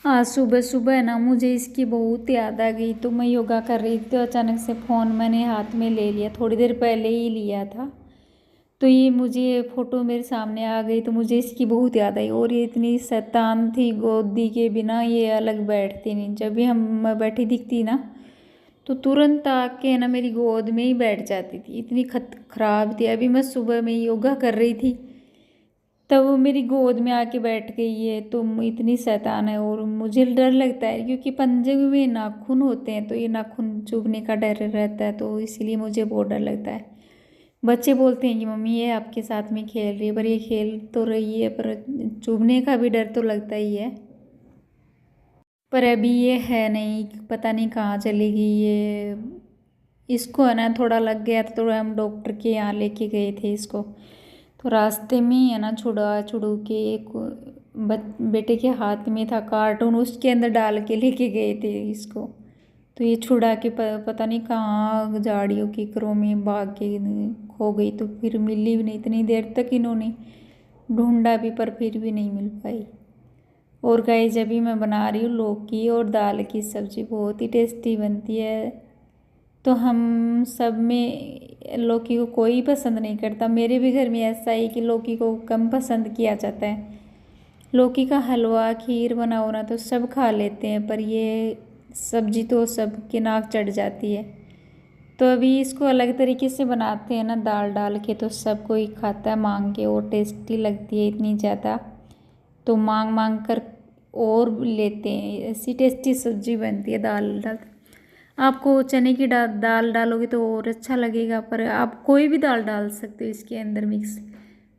आज सुबह सुबह ना मुझे इसकी बहुत याद आ गई, तो मैं योगा कर रही थी तो अचानक से फ़ोन मैंने हाथ में ले लिया। थोड़ी देर पहले ही लिया था, तो ये मुझे फ़ोटो मेरे सामने आ गई तो मुझे इसकी बहुत याद आई। और ये इतनी शैतान थी, गोदी के बिना ये अलग बैठती नहीं। जब भी मैं बैठी दिखती ना तो तुरंत आके ना मेरी गोद में ही बैठ जाती थी। इतनी खराब थी। अभी मैं सुबह में योगा कर रही थी तब वो मेरी गोद में आके बैठ गई है। तुम इतनी शैतान है। और मुझे डर लगता है क्योंकि पंजे में नाखून होते हैं तो ये नाखून चुभने का डर रहता है, तो इसीलिए मुझे बहुत डर लगता है। बच्चे बोलते हैं कि मम्मी ये आपके साथ में खेल रही है, पर ये खेल तो रही है पर चुभने का भी डर तो लगता ही है। पर अभी ये है नहीं, पता नहीं कहाँ चली गई ये। इसको है ना थोड़ा लग गया था तो हम डॉक्टर के यहाँ लेके गए थे इसको। तो रास्ते में ही है ना छुड़ा छुड़ू के एक बेटे के हाथ में था कार्टून, उसके अंदर डाल के लेके गए थे इसको। तो ये छुड़ा के पता नहीं कहाँ झाड़ियों की करों में भाग के खो गई। तो फिर मिली भी नहीं। इतनी देर तक इन्होंने ढूंढा भी पर फिर भी नहीं मिल पाई। और गाइस अभी मैं बना रही हूँ लौकी और दाल की सब्ज़ी, बहुत ही टेस्टी बनती है। तो हम सब में लौकी को कोई पसंद नहीं करता। मेरे भी घर में ऐसा ही कि लौकी को कम पसंद किया जाता है। लौकी का हलवा खीर बनाओ ना तो सब खा लेते हैं, पर ये सब्जी तो सबके नाक चढ़ जाती है। तो अभी इसको अलग तरीके से बनाते हैं ना दाल डाल के, तो सब कोई खाता है मांग के और टेस्टी लगती है इतनी ज़्यादा। तो मांग मांग कर और लेते हैं। ऐसी टेस्टी सब्जी बनती है दाल डाल। आपको चने की दाल डालोगे तो और अच्छा लगेगा, पर आप कोई भी दाल डाल सकते हो इसके अंदर मिक्स।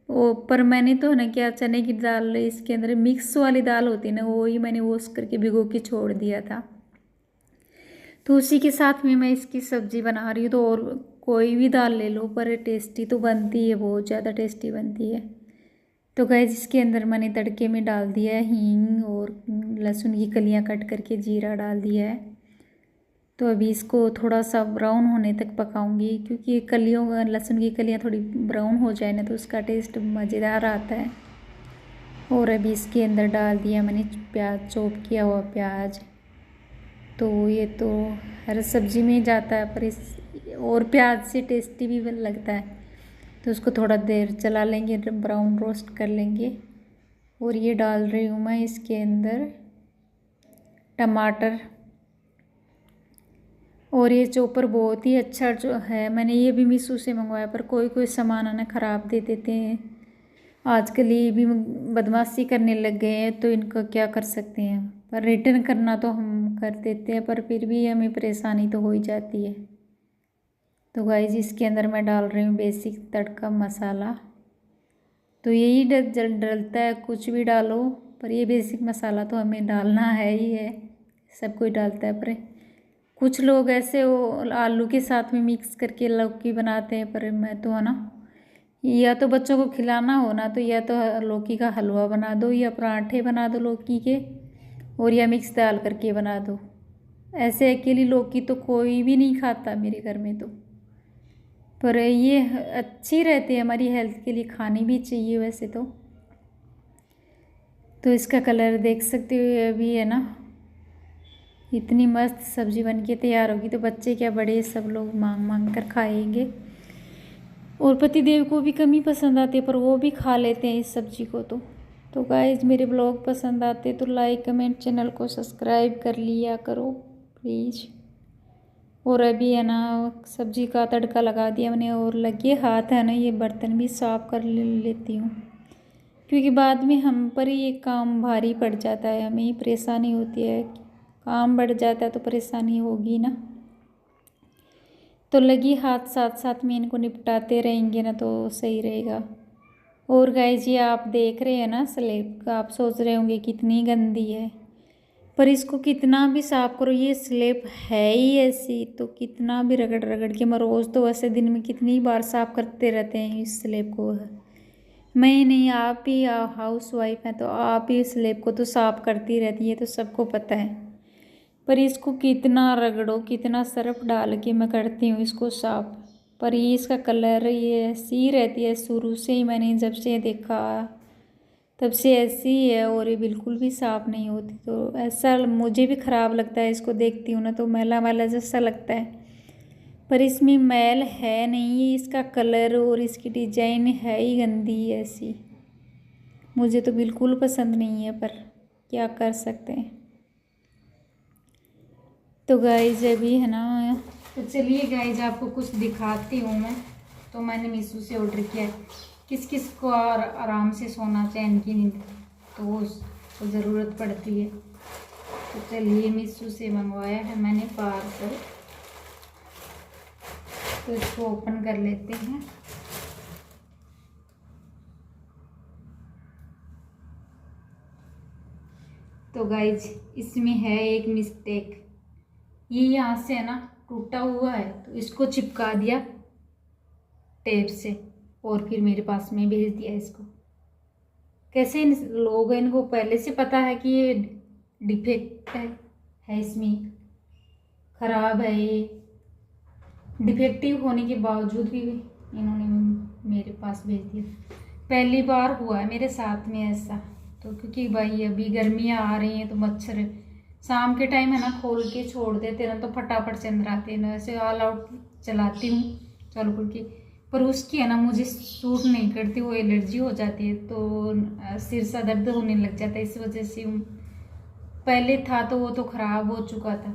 ओ पर मैंने तो ना क्या चने की दाल इसके अंदर मिक्स वाली दाल होती है ना, वो ही मैंने वॉश करके भिगो के छोड़ दिया था। तो उसी के साथ में मैं इसकी सब्ज़ी बना रही हूँ। तो और कोई भी दाल ले लो पर टेस्टी तो बनती है, बहुत ज़्यादा टेस्टी बनती है। तो गाइस इसके अंदर मैंने तड़के में डाल दिया है हींग और लहसुन की कलियां कट करके जीरा डाल दिया है। तो अभी इसको थोड़ा सा ब्राउन होने तक पकाऊंगी, क्योंकि कलियों लहसुन की कलियां थोड़ी ब्राउन हो जाए ना तो उसका टेस्ट मज़ेदार आता है। और अभी इसके अंदर डाल दिया मैंने प्याज, चॉप किया हुआ प्याज। तो ये तो हर सब्ज़ी में जाता है पर इस और प्याज से टेस्टी भी लगता है। तो उसको थोड़ा देर चला लेंगे, ब्राउन रोस्ट कर लेंगे। और ये डाल रही हूँ मैं इसके अंदर टमाटर। और ये चॉपर बहुत ही अच्छा जो है, मैंने ये भी मीशो से मंगवाया, पर कोई कोई सामान है ना ख़राब दे देते हैं। आजकल ये भी बदमाशी करने लग गए हैं, तो इनका क्या कर सकते हैं। पर रिटर्न करना तो हम कर देते हैं, पर फिर भी हमें परेशानी तो हो ही जाती है। तो गाइस इसके अंदर मैं डाल रही हूँ बेसिक तड़का मसाला। तो यही डलता है, कुछ भी डालो पर ये बेसिक मसाला तो हमें डालना है ही है। सब कोई डालता है, पर कुछ लोग ऐसे वो आलू के साथ में मिक्स करके लौकी बनाते हैं। पर मैं तो है ना, या तो बच्चों को खिलाना हो ना तो या तो लौकी का हलवा बना दो या पराठे बना दो लौकी के, और या मिक्स दाल करके बना दो। ऐसे अकेली लौकी तो कोई भी नहीं खाता मेरे घर में। तो पर ये अच्छी रहती है हमारी हेल्थ के लिए, खानी भी चाहिए वैसे तो। तो इसका कलर देख सकते हो अभी है ना, इतनी मस्त सब्ज़ी बन के तैयार होगी तो बच्चे क्या बड़े सब लोग मांग मांग कर खाएंगे। और पतिदेव को भी कम ही पसंद आती है पर वो भी खा लेते हैं इस सब्ज़ी को। तो गाइस मेरे ब्लॉग पसंद आते तो लाइक कमेंट चैनल को सब्सक्राइब कर लिया करो प्लीज़। और अभी है ना सब्ज़ी का तड़का लगा दिया मैंने, और लगे हाथ है ना ये बर्तन भी साफ़ कर लेती हूँ, क्योंकि बाद में हम पर ही ये काम भारी पड़ जाता है, हमें ही परेशानी होती है। काम बढ़ जाता है तो परेशानी होगी ना। तो लगी हाथ साथ साथ में इनको निपटाते रहेंगे ना तो सही रहेगा। और गाइस ये आप देख रहे हैं ना स्लेब का, आप सोच रहे होंगे कितनी गंदी है, पर इसको कितना भी साफ करो ये स्लेब है ही ऐसी। तो कितना भी रगड़ रगड़ के, मैं रोज़ तो वैसे दिन में कितनी बार साफ करते रहते हैं इस स्लेब को। मैं नहीं, आप ही हाउस वाइफ हैं तो आप ही स्लेब को तो साफ करती रहती है, तो सबको पता है। पर इसको कितना रगड़ो, कितना सर्फ डाल के मैं करती हूँ इसको साफ, पर ये इसका कलर ये सी रहती है। शुरू से ही मैंने जब से देखा तब से ऐसी ही है और ये बिल्कुल भी साफ़ नहीं होती। तो ऐसा मुझे भी ख़राब लगता है, इसको देखती हूँ ना तो मैला मैला जैसा लगता है, पर इसमें मैल है नहीं। इसका कलर और इसकी डिजाइन है ही गंदी ऐसी, मुझे तो बिल्कुल पसंद नहीं है, पर क्या कर सकते हैं। तो गाइज अभी है ना, तो चलिए गाइज आपको कुछ दिखाती हूँ मैं। तो मैंने मीशो से ऑर्डर किया है। किस किस को आराम से सोना चैन की नींद तो उसको ज़रूरत पड़ती है। तो चलिए मीशो से मंगवाया है मैंने पार्सल, तो इसको ओपन कर लेते हैं। तो गाइज इसमें है एक मिस्टेक, ये यहाँ से है ना टूटा हुआ है, तो इसको चिपका दिया टेप से और फिर मेरे पास में भेज दिया इसको। कैसे इन लोग हैं, इनको पहले से पता है कि ये डिफेक्ट है इसमें, ख़राब है ये, डिफेक्टिव होने के बावजूद भी इन्होंने मेरे पास भेज दिया। पहली बार हुआ है मेरे साथ में ऐसा। तो क्योंकि भाई अभी गर्मियाँ आ रही हैं तो मच्छर शाम के टाइम है ना खोल के छोड़ देते ना तो फटाफट चंद्र आते हैं ना। ऐसे ऑल आउट चलाती हूँ चालू करके, पर उसकी है ना मुझे सूट नहीं करती, वो एलर्जी हो जाती है, तो सिर सा दर्द होने लग जाता है। इस वजह से पहले था तो वो तो ख़राब हो चुका था,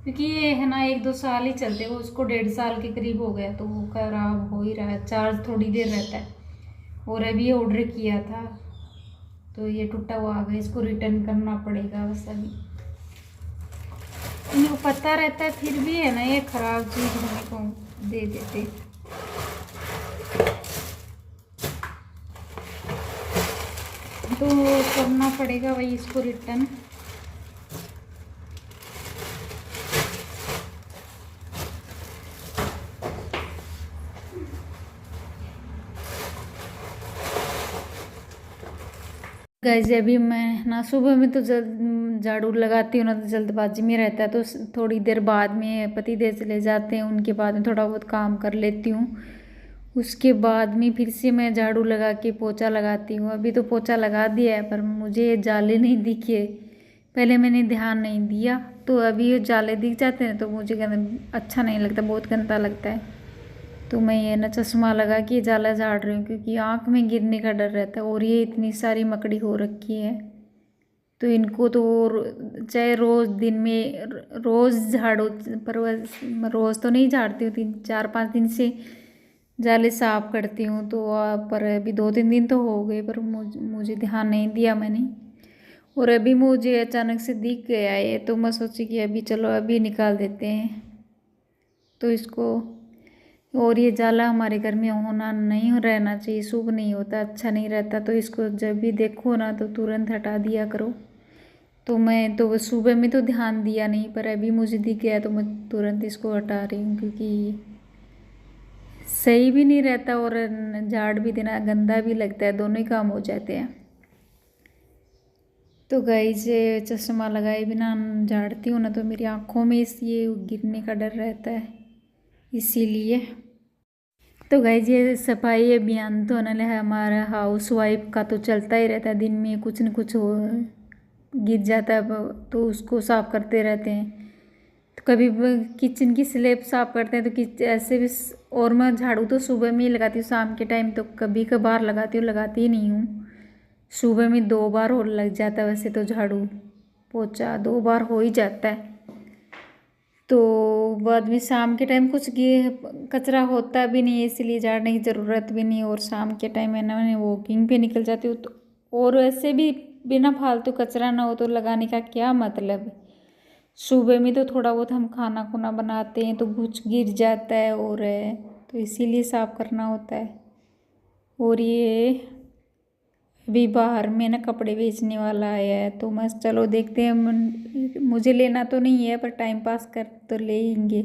क्योंकि ये है ना 1-2 साल ही चलते, वो उसको 1.5 साल के करीब हो गया, तो वो ख़राब हो ही रहा है। चार्ज थोड़ी देर रहता है। और अभी ऑर्डर किया था तो ये टूटा हुआ आ गया, इसको रिटर्न करना पड़ेगा। बस अभी इनको पता रहता है फिर भी है ना ये ख़राब चीज़ मेरे को दे देते। तो करना पड़ेगा भाई इसको रिटर्न। गाइस अभी मैं ना सुबह में तो झाड़ू लगाती हूँ ना तो जल्दबाजी में रहता है, तो थोड़ी देर बाद में पति देव चले जाते हैं, उनके बाद में थोड़ा बहुत काम कर लेती हूँ। उसके बाद में फिर से मैं झाड़ू लगा के पोछा लगाती हूँ। अभी तो पोछा लगा दिया है पर मुझे जाले नहीं दिखे, पहले मैंने ध्यान नहीं दिया, तो अभी ये जाले दिख जाते हैं तो मुझे अच्छा नहीं लगता, बहुत गंदा लगता है। तो मैं ये ना चश्मा लगा के जाला झाड़ रही हूँ, क्योंकि आँख में गिरने का डर रहता है। और ये इतनी सारी मकड़ी हो रखी है तो इनको तो चाहे रोज़ दिन में रोज़ झाड़ो, पर रोज़ तो नहीं झाड़ती हूँ, 3-4-5 दिन से जाले साफ करती हूँ। तो पर अभी 2-3 दिन तो हो गए, पर मुझे ध्यान नहीं दिया मैंने। और अभी मुझे अचानक से दिख गया ये, तो मैं सोची कि अभी चलो अभी निकाल देते हैं तो इसको। और ये जाला हमारे घर में होना नहीं रहना चाहिए, शुभ नहीं होता, अच्छा नहीं रहता। तो इसको जब भी देखो ना तो तुरंत हटा दिया करो। तो मैं तो सुबह में तो ध्यान दिया नहीं, पर अभी मुझे दिख गया तो मैं तुरंत इसको हटा रही हूँ, क्योंकि सही भी नहीं रहता और झाड़ भी देना गंदा भी लगता है, दोनों ही काम हो जाते हैं। तो गाइस चश्मा लगाए बिना झाड़ती हूँ ना तो मेरी आँखों में ये गिरने का डर रहता है, इसीलिए। तो गाइस ये सफाई अभियान तो ना हमारा हाउस वाइफ का तो चलता ही रहता है, दिन में कुछ न कुछ हो गिर जाता है तो उसको साफ़ करते रहते हैं। तो कभी किचन की स्लैब साफ़ करते हैं तो ऐसे भी। और मैं झाड़ू तो सुबह में ही लगाती हूँ, शाम के टाइम तो कभी कभार लगाती हूँ, लगाती ही नहीं हूँ। सुबह में 2 बार और लग जाता है, वैसे तो झाड़ू पोछा 2 बार हो ही जाता है। तो बाद में शाम के टाइम कुछ कचरा होता भी नहीं है, इसलिए झाड़ने की ज़रूरत भी नहीं। और शाम के टाइम है ना मैं वॉकिंग पे निकल जाती हूँ, तो और वैसे भी बिना फालतू कचरा ना हो तो लगाने का क्या मतलब। सुबह में तो थोड़ा बहुत हम खाना खुना बनाते हैं तो कुछ गिर जाता है, और तो इसीलिए साफ़ करना होता है। और ये अभी बाहर में ना कपड़े बेचने वाला आया है, तो मैं चलो देखते हैं। मुझे लेना तो नहीं है पर टाइम पास कर तो लेंगे।